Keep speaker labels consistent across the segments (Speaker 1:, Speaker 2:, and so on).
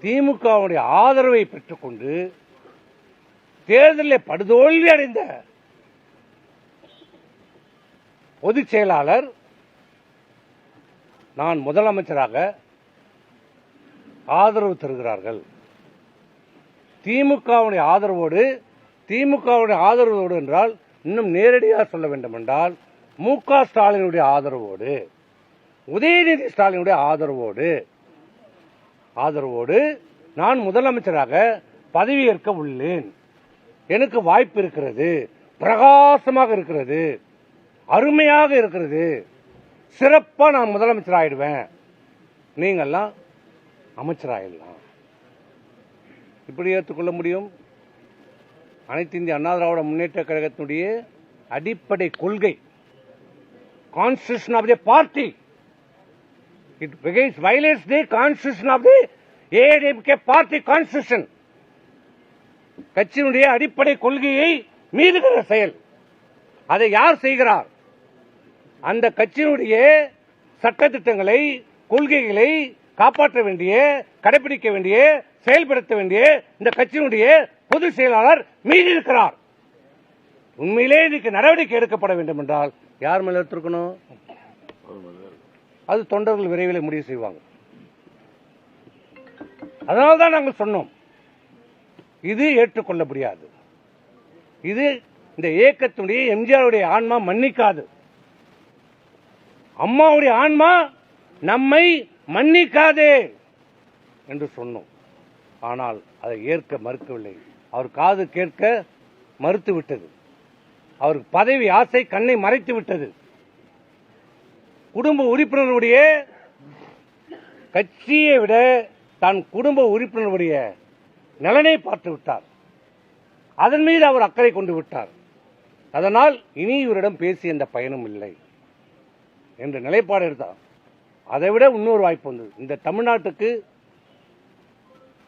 Speaker 1: திமுகவுடைய ஆதரவை பெற்றுக்கொண்டு தேர்தலில் படுதோல்வி அடைந்த பொதுச் செயலாளர் நான் முதலமைச்சராக ஆதரவு தருகிறார்கள். திமுகவுடைய ஆதரவோடு என்றால் இன்னும் நேரடியாக சொல்ல வேண்டும் என்றால் மு.க. ஸ்டாலினுடைய ஆதரவோடு, உதயநிதி ஸ்டாலினுடைய ஆதரவோடு நான் முதலமைச்சராக பதவியேற்க உள்ளேன். எனக்கு வாய்ப்பு இருக்கிறது, பிரகாசமாக இருக்கிறது, அருமையாக இருக்கிறது, சிறப்பா நான் முதலமைச்சர் ஆயிடுவேன், நீங்கெல்லாம் அமைச்சராயிடலாம். இப்படி ஏற்றுக்கொள்ள முடியும்? அனைத்து இந்திய அண்ணா திராவிட முன்னேற்ற கழகத்தினுடைய அடிப்படை கொள்கை, constitution of the party, it violates the constitution of the AIADMK party constitution. கட்சியினுடைய அடிப்படை கொள்கையை மீறுகிற செயல். அதை யார் செய்கிறார்? அந்த கட்சியினுடைய சட்டத்திட்டங்களை, கொள்கைகளை காப்பாற்ற வேண்டிய, கடைபிடிக்க வேண்டிய, செயல்படுத்த வேண்டிய இந்த கட்சியினுடைய பொதுச் செயலாளர் மீறி இருக்கிறார். உண்மையிலே இதுக்கு நடவடிக்கை எடுக்கப்பட வேண்டும் என்றால் யார் மேல எடுத்திருக்கணும்? அது தொண்டர்கள் விரைவில் முடிவு செய்வாங்க. அதனால்தான் நாங்கள் சொன்னோம், இது ஏற்றுக்கொள்ள முடியாது. இது இந்த இயக்கத்துடைய எம்ஜிஆருடைய ஆன்மா மன்னிக்காது, அம்மாவுடைய ஆன்மா நம்மை மன்னிக்காதே என்று சொன்னோம். ஆனால் அதை ஏற்க மறுக்கவில்லை. அவர் காது கேட்க மறுத்து விட்டது. அவருக்கு பதவி ஆசை கண்ணை மறைத்து விட்டது. குடும்ப உறுப்பினர்களுடைய கட்சியை விட தான் குடும்ப உறுப்பினர்களுடைய நலனை பார்த்து விட்டார். அதன் மீது அவர் அக்கறை கொண்டு விட்டார். அதனால் இனி இவரிடம் பேசி எந்த பயனும் இல்லை என்ற நிலைப்பாடு எடுத்தார். அதை விட இன்னொரு வாய்ப்பு வந்தது. இந்த தமிழ்நாட்டுக்கு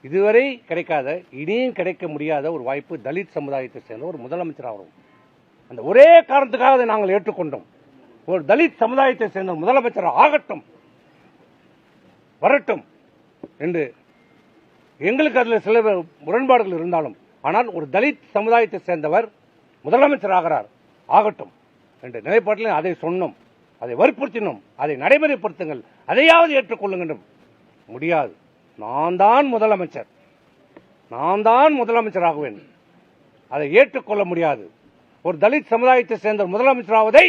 Speaker 1: இதுவரை கிடைக்காத, இனியும் கிடைக்க முடியாத ஒரு வாய்ப்பு தலித் சமுதாயத்தை சேர்ந்த ஒரு முதலமைச்சர் ஆகும். அந்த ஒரே காரணத்துக்காக அதை நாங்கள் ஏற்றுக்கொண்டோம். ஒரு தலித் சமுதாயத்தை சேர்ந்த முதலமைச்சர் ஆகட்டும், வரட்டும் என்று எங்களுக்கு அதில் சில முரண்பாடுகள் இருந்தாலும், ஆனால் ஒரு தலித் சமுதாயத்தை சேர்ந்தவர் முதலமைச்சர் ஆகட்டும் என்ற நிலைப்பாட்டில் அதை சொன்னோம், அதை வற்புறுத்தினோம். அதை நடைமுறைப்படுத்துங்கள், அதையாவது ஏற்றுக்கொள்ளுங்கள். முடியாது, நான் தான் முதலமைச்சராகுவேன், அதை ஏற்றுக்கொள்ள முடியாது. ஒரு தலித் சமுதாயத்தை சேர்ந்த முதலமைச்சராவதை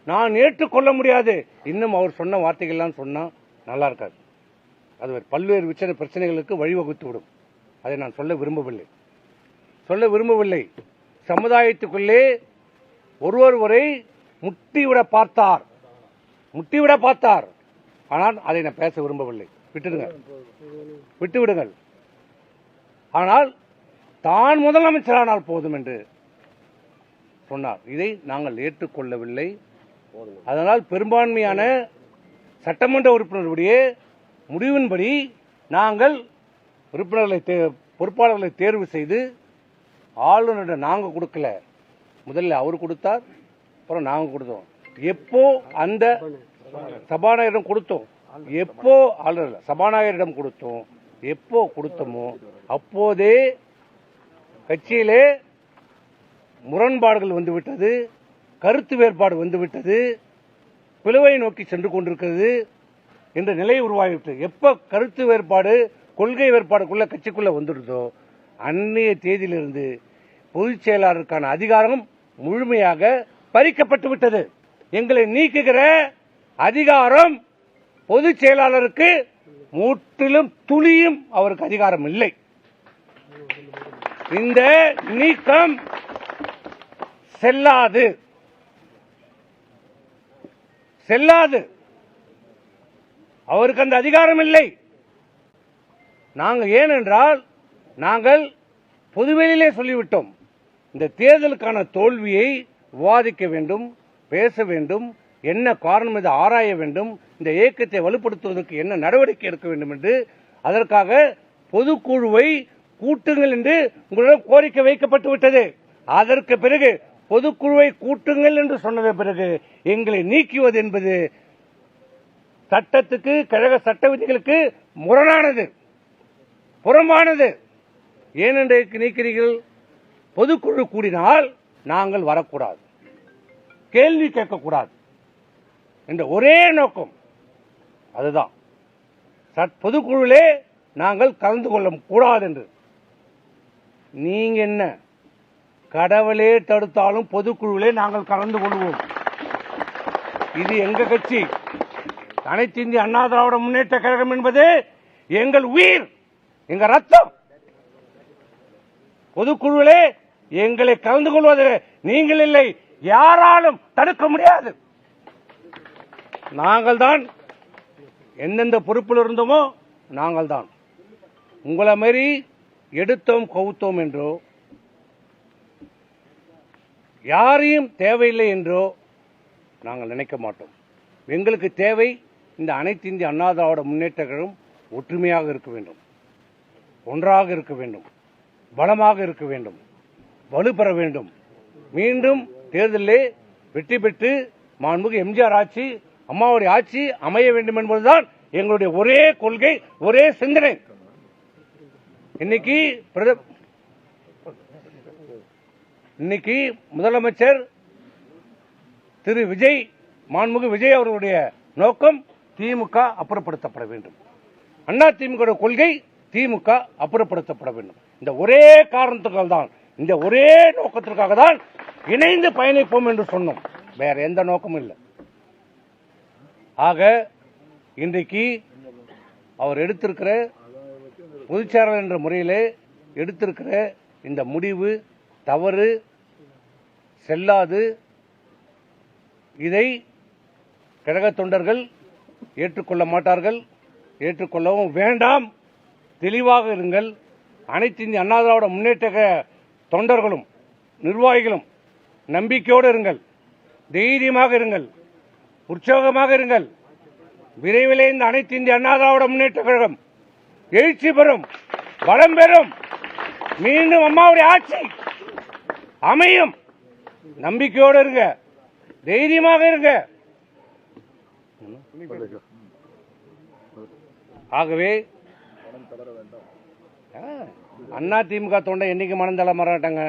Speaker 1: நான் ஏற்றுக்கொள்ள முடியாது. இன்னும் அவர் சொன்ன வார்த்தைகள்லாம் சொன்னா நல்லா இருக்காது. அது பல்வேறு பிரச்சனைகளுக்கு வழிவகுத்துவிடும். அதை நான் சொல்ல விரும்பவில்லை. சமுதாயத்துக்குள்ளே ஒருவரை முட்டிவிட பார்த்தார். ஆனால் அதை நான் பேச விரும்பவில்லை. விட்டுவிடுங்கள். ஆனால் தான் முதலமைச்சரானால் போதும் என்று சொன்னார். இதை நாங்கள் ஏற்றுக்கொள்ளவில்லை. அதனால் பெரும்பான்மையான சட்டமன்ற உறுப்பினர்களுடைய முடிவின்படி நாங்கள் பொறுப்பாளர்களை தேர்வு செய்து ஆளுநரிடம் நாங்கள் கொடுக்கல, முதல்ல அவர் கொடுத்தார், அப்புறம் நாங்கள் கொடுத்தோம். எப்போ அந்த சபாநாயகரிடம் கொடுத்தோம், எப்போ ஆளுநர் சபாநாயகரிடம் கொடுத்தோம், எப்போ கொடுத்தோமோ அப்போதே கட்சியிலே முரண்பாடுகள் வந்துவிட்டது, கருத்து வேறுபாடு வந்துவிட்டது, பிளவை நோக்கி சென்று கொண்டிருக்கிறது என்ற நிலை உருவாகிவிட்டது. எப்ப கருத்து வேறுபாடு, கொள்கை வேறுபாடுக்குள்ள கட்சிக்குள்ள வந்துடுதோ அன்றைய தேதியிலிருந்து பொதுச் செயலாளருக்கான அதிகாரம் முழுமையாக பறிக்கப்பட்டு விட்டது. எங்களை நீக்குகிற அதிகாரம் பொதுச் செயலாளருக்கு முற்றிலும் துளியும் அவருக்கு அதிகாரம் இல்லை. இந்த நீக்கம் செல்லாது. அவருக்கு அந்த அதிகாரம் இல்லை. நாங்கள் ஏனென்றால் நாங்கள் பொதுவெளியிலே சொல்லிவிட்டோம், இந்த தேர்தலுக்கான தோல்வியை விவாதிக்க வேண்டும், பேச வேண்டும், என்ன காரணம் இதை ஆராய வேண்டும், இந்த இயக்கத்தை வலுப்படுத்துவதற்கு என்ன நடவடிக்கை எடுக்க வேண்டும் என்று அதற்காக பொதுக்குழுவை கூட்டுங்கள் என்று உங்களிடம் கோரிக்கை வைக்கப்பட்டு விட்டது. அதற்கு பிறகு பொதுக்குழுவை கூட்டுங்கள் என்று சொன்னது பிறகு எங்களை நீக்குவது என்பது சட்டத்துக்கு, கழக சட்ட விதிகளுக்கு முரணானது. புறம்பானது. ஏனென்று நீக்கிறீர்கள்? பொதுக்குழு கூடினால் நாங்கள் வரக்கூடாது, கேள்வி கேட்கக்கூடாது என்ற ஒரே நோக்கம். அதுதான் பொதுக்குழுவிலே நாங்கள் கலந்து கொள்ள கூடாது என்று. நீங்க என்ன கடவுளே தடுத்தாலும் பொதுக்குழுவிலே நாங்கள் கலந்து கொள்வோம். இது எங்க கட்சி, அனைத்து இந்திய அண்ணா திராவிட முன்னேற்ற கழகம் என்பது எங்கள் உயிர், எங்க ரத்தம். பொதுக்குழுவிலே எங்களை கலந்து கொள்வது நீங்கள் இல்லை, யாராலும் தடுக்க முடியாது. நாங்கள் தான் எந்தெந்த பொறுப்பில் இருந்தோமோ நாங்கள் தான். உங்களை மாதிரி எடுத்தோம் கவுத்தோம் என்றோ, யாரையும் தேவையில்லை என்றோ நாங்கள் நினைக்க மாட்டோம். எங்களுக்கு தேவை இந்த அனைத்து இந்திய அண்ணா திராவிட முன்னேற்ற கழகம் ஒற்றுமையாக இருக்க வேண்டும், ஒன்றாக இருக்க வேண்டும், பலமாக இருக்க வேண்டும், வலுப்பெற வேண்டும். மீண்டும் தேர்தலிலே வெற்றி பெற்று மாண்புமிகு எம்ஜிஆர் ஆட்சி, அம்மாவுடைய ஆட்சி அமைய வேண்டும் என்பதுதான் எங்களுடைய ஒரே கொள்கை, ஒரே சிந்தனை. இன்னைக்கு முதலமைச்சர் திரு விஜய், மாண்புமிகு விஜய் அவர்களுடைய நோக்கம் திமுக அப்புறப்படுத்தப்பட வேண்டும். அண்ணா திமுக கொள்கை திமுக அப்புறப்படுத்தப்பட வேண்டும். இந்த ஒரே காரணத்துக்காக தான், இந்த ஒரே நோக்கத்திற்காக தான் இணைந்து பயணிப்போம் என்று சொன்னோம். வேற எந்த நோக்கமும் இல்லை. ஆக இன்றைக்கு அவர் எடுத்திருக்கிற பொதுச்செயலாளர் என்ற முறையிலே எடுத்திருக்கிற இந்த முடிவு தவறு, செல்லாது. இதை கழக தொண்டர்கள் ஏற்றுக்கொள்ள மாட்டார்கள், ஏற்றுக்கொள்ளவும் வேண்டாம். தெளிவாக இருங்கள். அனைத்து இந்திய அண்ணா திராவிட முன்னேற்ற தொண்டர்களும் நிர்வாகிகளும் நம்பிக்கையோடு இருங்கள், தைரியமாக இருங்கள், உற்சாகமாக இருங்கள். விரைவிலே இந்த அனைத்து இந்திய அண்ணா திராவிட முன்னேற்ற கழகம் எழுச்சி பெறும், பலம் பெறும். மீண்டும் அம்மாவுடைய ஆட்சி அமையும். நம்பிக்கையோடு இருங்க, தைரியமாக இருங்க. ஆகவே அண்ணா திமுக தொண்டை என்னைக்கு மனம் தளர மாட்டாங்க.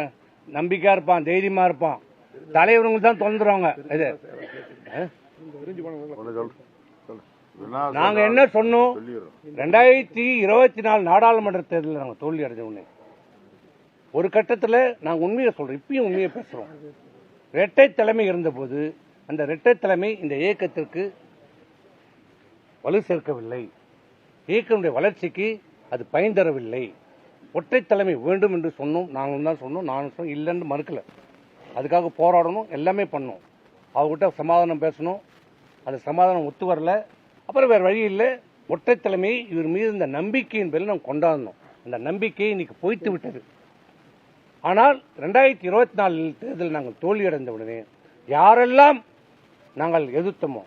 Speaker 1: நம்பிக்கையா இருப்பான், தைரியமா இருப்பான். தலைவர்களுக்கு தான் தொந்தருவாங்க. இது நாங்க என்ன சொன்னோம்? 2024 நாடாளுமன்ற தேர்தலில் நாங்க தோல்வி அடைஞ்ச உடனே ஒரு கட்டத்தில் நாங்க உண்மையை சொல்றோம், இப்பயும் உண்மையை பேசுறோம். இரட்டை தலைமை இருந்தபோது அந்த இரட்டை தலைமை இந்த இயக்கத்திற்கு வலு சேர்க்கவில்லை, இயக்கனுடைய வளர்ச்சிக்கு அது பயன் தரவில்லை. ஒற்றை தலைமை வேண்டும் என்று சொன்னோம், நாங்களும் தான் சொன்னோம். நானும் சொன்னோம், இல்லைன்னு மறுக்கல. அதுக்காக போராடணும், எல்லாமே பண்ணோம். அவர்கிட்ட சமாதானம் பேசணும், அது சமாதானம் ஒத்து வரல. அப்புறம் வேறு வழி இல்லை, ஒற்றை தலைமையை இவர் மீது இந்த நம்பிக்கையின் பேரில் நாம் கொண்டாடணும். அந்த நம்பிக்கை இன்னைக்கு பொய்த்து விட்டது. ஆனால் 2024 தேர்தலில் நாங்கள் தோல்வியடைந்த உடனே யாரெல்லாம் நாங்கள் எதிர்த்தோமோ,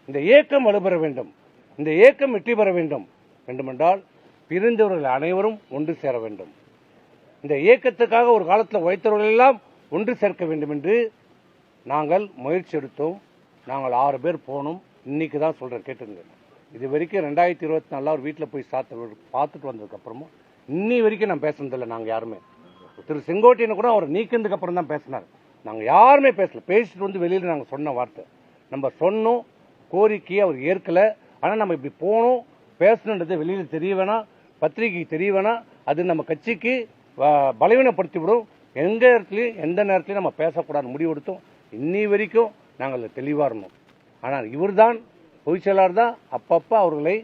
Speaker 1: இந்த இயக்கம் வலுப்பெற வேண்டும், இந்த இயக்கம் வெற்றி பெற வேண்டும் வேண்டுமென்றால் பிரிந்தவர்கள் அனைவரும் ஒன்று சேர வேண்டும். இந்த இயக்கத்துக்காக ஒரு காலத்தில் உழைத்தவர்கள் எல்லாம் ஒன்று சேர்க்க வேண்டும் என்று நாங்கள் முயற்சி எடுத்தோம். நாங்கள் 6 பேர் போனோம். இன்னைக்கு தான் சொல்றேன், கேட்டுங்க. இது வரைக்கும் 2024 அவர் வீட்டில் போய் பார்த்துட்டு வந்ததுக்கு அப்புறமா இன்னி வரைக்கும் நான் பேசுனதில்லை. நாங்கள் யாருமே, திரு செங்கோட்டையனை கூட அவர் நீக்கினதுக்கு அப்புறம் தான் பேசினார். நாங்கள் யாருமே பேசல. பேசிட்டு வந்து வெளியில் நாங்கள் சொன்ன வார்த்தை, நம்ம சொன்னோம், கோரிக்கையை அவர் ஏற்கலை. ஆனால் நம்ம இப்படி போனோம், பேசணுன்றது வெளியில் தெரிய வேணாம், பத்திரிகைக்கு தெரிய வேணாம், அது நம்ம கட்சிக்கு பலவீனப்படுத்தி விடும். எந்த இடத்துலையும் எந்த நேரத்திலையும் நம்ம பேசக்கூடாது முடிவெடுத்தோம். இன்னி வரைக்கும் நாங்கள் தெளிவாக இருந்தோம். ஆனால் இவர் தான் பொதுச் செயலாளர் தான் அப்பப்போ அவர்களை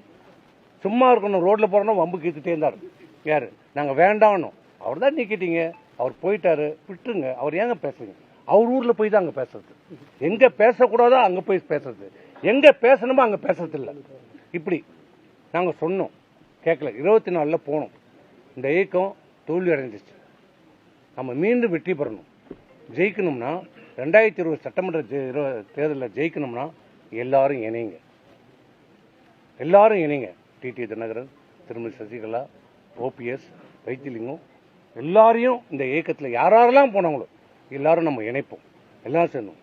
Speaker 1: சும்மா இருக்கணும், ரோட்டில் போகிறோம் வம்பு கீத்துட்டே இருந்தார். யார்? நாங்கள் வேண்டாம்னு. அவர் தான் நீக்கிட்டீங்க, அவர் போயிட்டாரு, விட்டுருங்க. அவர் ஏங்க பேசுறீங்க? அவர் ஊரில் போய் தான் அங்கே பேசுறது, எங்கே பேசக்கூடாதோ அங்கே போய் பேசுறது, எங்கே பேசணுமோ அங்கே பேசுறது இல்லை. இப்படி நாங்கள் சொன்னோம், கேட்கல. 24 போனோம். இந்த இயக்கம் தோல்வி அடைஞ்சிச்சு. நம்ம மீண்டும் வெற்றி பெறணும், ஜெயிக்கணும்னா 2020 சட்டமன்ற தேர்தலில் ஜெயிக்கணும்னா எல்லாரும் இணைங்க, எல்லாரும் இணைங்க. டிடி தினகரன், திருமதி சசிகலா, OPS, வைத்திலிங்கம், எல்லாரையும் இந்த இயக்கத்தில் யாரெல்லாம் போனாங்களோ எல்லாரும் நம்ம இணைப்போம், எல்லாரும் சேர்ந்தோம்.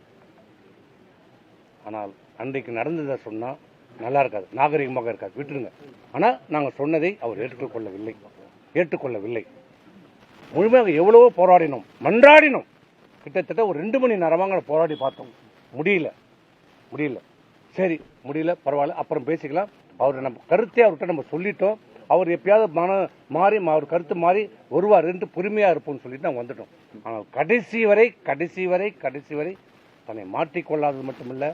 Speaker 1: ஆனால் அன்றைக்கு நடந்ததை சொன்னால் நல்லா இருக்காது, நாகரிகமாக இருக்காது, விட்டுருங்க. ஆனால் நாங்கள் சொன்னதை அவர் ஏற்றுக்கொள்ளவில்லை. ஏற்றுக்கொள்ளவில்லை. முழுமையாக எவ்வளவோ போராடினோம், மன்றாடினோம். கிட்டத்தட்ட ஒரு 2 மணி நேரமாக போராடி பார்த்தோம். முடியல. சரி, முடியல, பரவாயில்ல, அப்புறம் பேசிக்கலாம். அவர் நம்ம கருத்தை அவர்கிட்ட நம்ம சொல்லிட்டோம். அவர் எப்பயாவது மாறி அவர் கருத்து மாறி வருவார் என்று பொறுமையாக இருப்போம்னு சொல்லிட்டு நாங்கள் வந்துட்டோம். ஆனால் கடைசி வரை தன்னை மாற்றிக்கொள்ளாதது மட்டுமில்லை,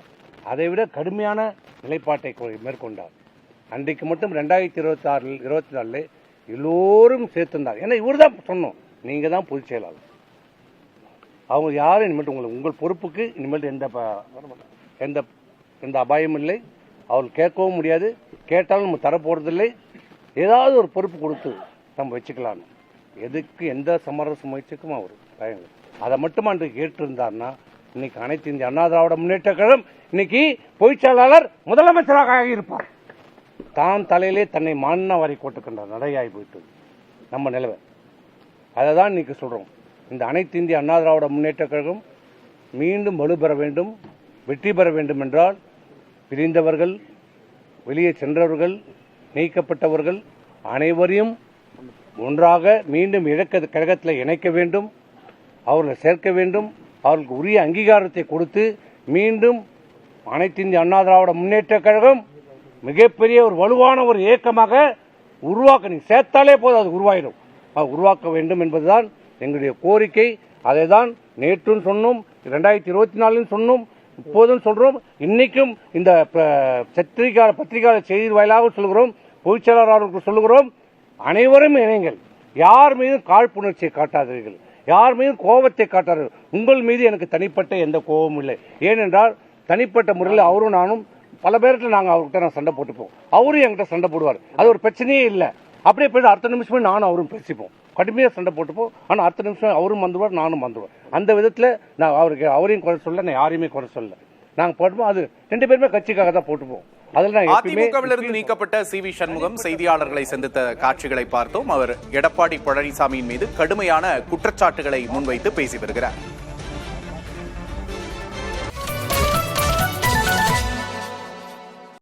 Speaker 1: அதைவிட கடுமையான நிலைப்பாட்டை மேற்கொண்டார். அன்றைக்கு மட்டும் 2024 எல்லோரும் சேர்த்திருந்தார். ஏன்னா இவர் தான் சொன்னோம், நீங்க தான் பொதுச் செயலாளர், அவங்க யாரும் இனிமேல் உங்கள் பொறுப்புக்கு இனிமேல் எந்த அபாயமும் இல்லை. அவர்கள் கேட்கவும் முடியாது, கேட்டாலும் நம்ம தரப்போறதில்லை. ஏதாவது ஒரு பொறுப்பு கொடுத்து நம்ம வச்சுக்கலாம். எதுக்கு எந்த சமரச முயற்சிக்கும் அவர் பயங்க. அதை மட்டும் அன்றைக்கு கேட்டிருந்தார்னா இன்னைக்கு அனைத்து இந்திய அண்ணா திராவிட முன்னேற்ற கழகம் இன்னைக்கு பொதுச் செயலாளர் முதலமைச்சராக இருப்பார். தான் தலையிலே தன்னை மாநில வரை போட்டுக்கின்ற நடையாகி போயிட்டது நம்ம நிலவை. அதை தான் இன்னைக்கு சொல்றோம். இந்த அனைத்து இந்திய அண்ணா திராவிட முன்னேற்ற கழகம் மீண்டும் வலுப்பெற வேண்டும், வெற்றி பெற வேண்டும் என்றால் பிரிந்தவர்கள், வெளியே சென்றவர்கள், நீக்கப்பட்டவர்கள் அனைவரையும் ஒன்றாக மீண்டும் கழகத்தில் இணைக்க வேண்டும், அவர்களை சேர்க்க வேண்டும். அவர்களுக்கு உரிய அங்கீகாரத்தை கொடுத்து மீண்டும் அனைத்து இந்திய அண்ணா திராவிட முன்னேற்ற கழகம் மிகப்பெரிய ஒரு வலுவான ஒரு இயக்கமாக உருவாக்க, நீங்க சேர்த்தாலே போதும், அது உருவாயிடும். உருவாக்க வேண்டும் என்பதுதான் எங்களுடைய கோரிக்கை. அதை தான் நேற்றும் சொன்னோம், 2024 சொன்னோம், இப்போதும் சொல்றோம். இன்னைக்கும் இந்த பத்திரிகை செய்தி வாயிலாக சொல்கிறோம், பொதுச் செயலாளர் அவர்களுக்கு சொல்லுகிறோம், அனைவரும் இணைங்கள். யார் மீது காழ்ப்புணர்ச்சியை காட்டாதீர்கள், யார் மீது கோபத்தை காட்டார்கள். உங்கள் மீது எனக்கு தனிப்பட்ட எந்த கோபமும் இல்லை. ஏனென்றால் தனிப்பட்ட முறையில் அவரும் நானும் பல பேர்கிட்ட அவர்கிட்ட சண்டை போட்டுப்போம், அவரும் என்கிட்ட சண்டை போடுவார். அது ஒரு பிரச்சனையே இல்லை. அப்படியே போயிட்டு அடுத்த நிமிஷமே நானும் அவரும் பேசிப்போம், கடுமையாக சண்டை போட்டுப்போம். ஆனால் அடுத்த நிமிஷம் அவரும் வந்துடுவார், நானும் வந்துடுவேன். அந்த விதத்தில் நான் அவரையும் குறை சொல்ல, நான் யாரையுமே குறை சொல்ல. நாங்கள் போட்டுப்போம், அது 2 பேருமே கட்சிக்காக தான் போட்டுப்போம்.
Speaker 2: அதிமுகவிலிருந்து நீக்கப்பட்ட சி.வி. சண்முகம் செய்தியாளர்களை சந்தித்த காட்சிகளை பார்த்தோம். அவர் எடப்பாடி பழனிசாமியின் மீது கடுமையான குற்றச்சாட்டுகளை முன்வைத்து பேசி வருகிறார்.